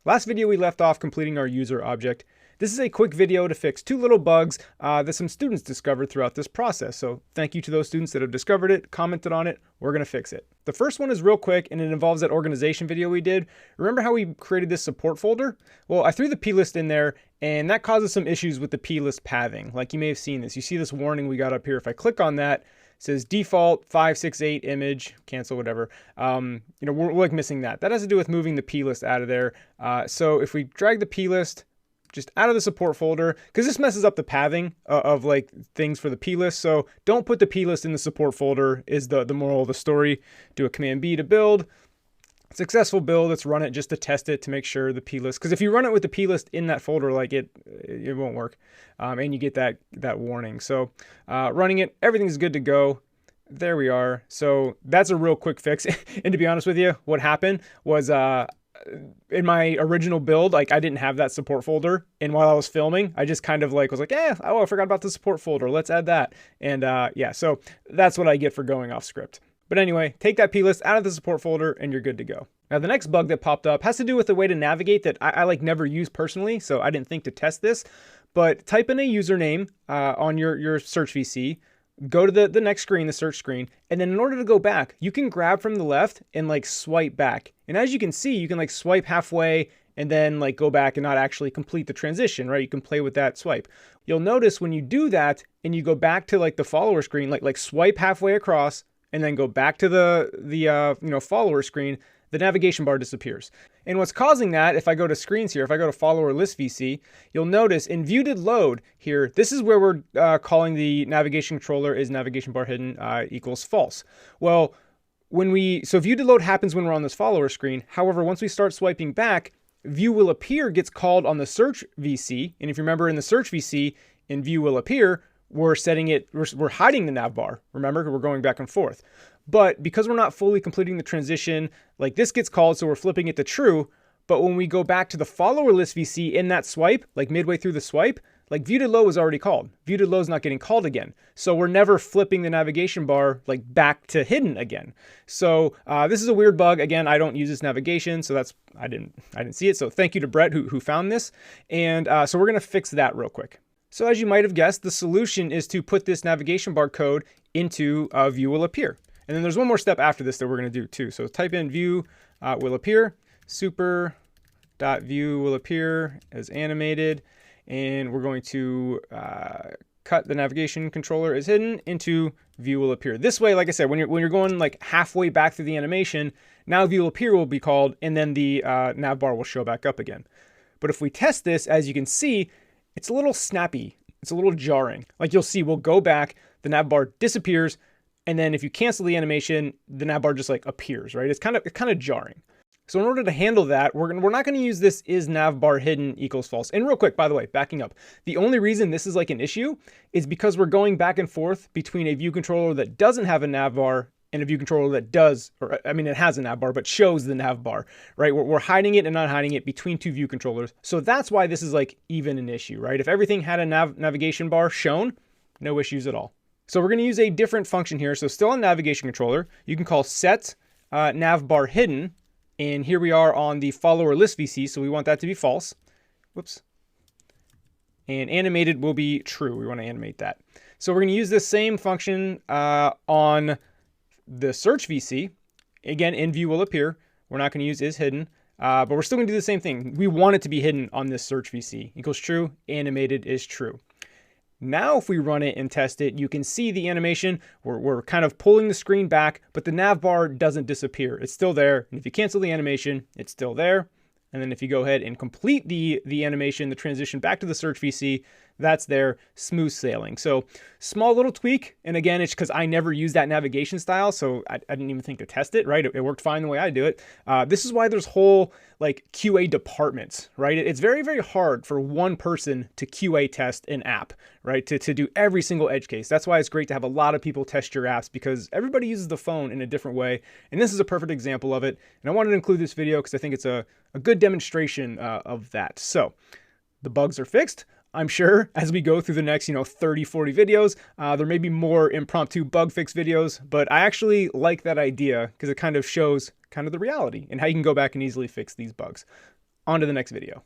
Last video we left off completing our user object. This is a quick video to fix two little bugs that some students discovered throughout this process. So thank you to those students that have discovered it, commented on it. We're going to fix it. The first one is real quick and it involves that organization video we did. Remember how we created this support folder? Well, I threw the plist in there and that causes some issues with the plist pathing. Like you may have seen this. You see this warning we got up here. If I click on that, it says default 568 image, cancel, whatever. We're like missing that. That has to do with moving the plist out of there. So if we drag the plist just out of the support folder, because this messes up the pathing of like things for the plist. So don't put the plist in the support folder is the moral of the story. Do a Command B to build. Successful build. Let's run it just to test it to make sure the plist, because if you run it with the plist in that folder, like it won't work, and you get that warning. So running it, everything's good to go. There we are. So that's a real quick fix. And to be honest with you, what happened was in my original build, like I didn't have that support folder, and while I was filming, I just kind of like was like, I forgot about the support folder. Let's add that. And yeah, so that's what I get for going off script. But anyway, take that plist out of the support folder and you're good to go. Now the next bug that popped up has to do with the way to navigate that I like never use personally, so I didn't think to test this. But type in a username on your search VC, go to the next screen, the search screen, and then in order to go back, you can grab from the left and like swipe back. And as you can see, you can like swipe halfway and then like go back and not actually complete the transition, right? You can play with that swipe. You'll notice when you do that and you go back to like the follower screen, like swipe halfway across, and then go back to the follower screen, the navigation bar disappears. And what's causing that, if I go to screens here, if I go to follower list VC, you'll notice in view did load here, this is where we're calling the navigation controller is navigation bar hidden equals false. Well, so view did load happens when we're on this follower screen. However, once we start swiping back, view will appear gets called on the search VC. And if you remember in the search VC, in view will appear, we're hiding the nav bar. Remember, we're going back and forth. But because we're not fully completing the transition, like this gets called, so we're flipping it to true. But when we go back to the follower list VC in that swipe, like midway through the swipe, like view to low was already called. View to low is not getting called again. So we're never flipping the navigation bar like back to hidden again. So this is a weird bug. Again, I don't use this navigation, so I didn't see it. So thank you to Brett who found this. And so we're gonna fix that real quick. So as you might have guessed, the solution is to put this navigation bar code into view will appear. And then there's one more step after this that we're going to do too. So type in view will appear, super.view will appear as animated. And we're going to cut the navigation controller is hidden into view will appear. This way, like I said, when you're going like halfway back through the animation, now view will appear will be called, and then the nav bar will show back up again. But if we test this, as you can see, it's a little snappy. It's a little jarring. Like you'll see, we'll go back, the nav bar disappears, and then if you cancel the animation, the nav bar just like appears, right? It's kind of jarring. So in order to handle that, we're not going to use this is nav bar hidden equals false. And real quick, by the way, backing up, the only reason this is like an issue is because we're going back and forth between a view controller that doesn't have a nav bar and a view controller that does, it has a nav bar, but shows the nav bar, right? We're hiding it and not hiding it between two view controllers. So that's why this is like even an issue, right? If everything had a navigation bar shown, no issues at all. So we're going to use a different function here. So still on navigation controller, you can call set nav bar hidden. And here we are on the follower list VC. So we want that to be false. Whoops. And animated will be true. We want to animate that. So we're going to use this same function on the search VC. Again, in view will appear. We're not going to use is hidden, but we're still going to do the same thing. We want it to be hidden on this search VC. Equals true, animated is true. Now, if we run it and test it, you can see the animation. We're kind of pulling the screen back, but the nav bar doesn't disappear. It's still there. And if you cancel the animation, it's still there. And then if you go ahead and complete the animation, the transition back to the search VC, that's there, smooth sailing. So small little tweak. And again, it's because I never use that navigation style. So I didn't even think to test it, right? It worked fine the way I do it. This is why there's whole like QA departments, right? It's very, very hard for one person to QA test an app, right? To do every single edge case. That's why it's great to have a lot of people test your apps because everybody uses the phone in a different way. And this is a perfect example of it. And I wanted to include this video because I think it's a good demonstration of that. So the bugs are fixed. I'm sure as we go through the next, 30, 40 videos, there may be more impromptu bug fix videos, but I actually like that idea because it kind of shows kind of the reality and how you can go back and easily fix these bugs. On to the next video.